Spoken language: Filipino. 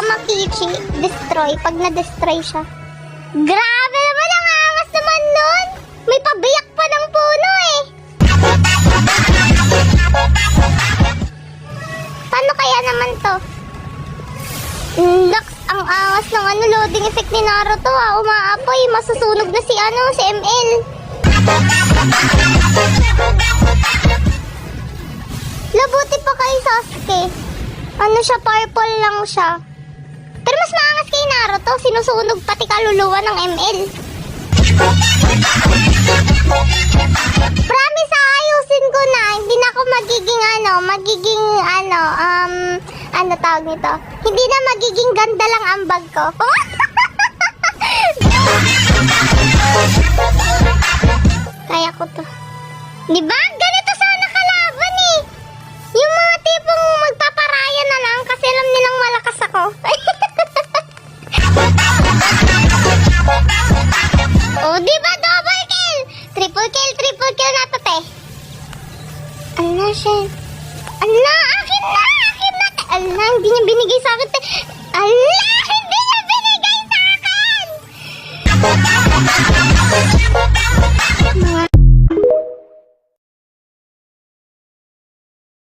Makichi, destroy. Pag na-destroy siya. Grabe naman, ang angas naman nun. May pabiyak pa ng puno eh. Paano kaya naman to? Laks, ang angas ng loading effect ni Naruto ah. Umaapoy, masusunog na si ML. Labuti pa kay Sasuke. Siya, purple lang siya. Pero mas maangas kay Naruto, sinusunog pati kaluluwa ng ML. Promise, ayusin ko na. Hindi na ako ano tawag nito? Hindi na magiging ganda lang ang bag ko. Kaya ko to. Diba? Ganito sana kalaban eh. Yung mga tipong magpaparaya na lang kasi alam nilang malakas ako. Oh, diba? Double kill! Triple kill na to, te. Ala, siya. Ala, akin na! Ala, hindi niya binigay sa akin, te. Ala, hindi niya binigay sa akin!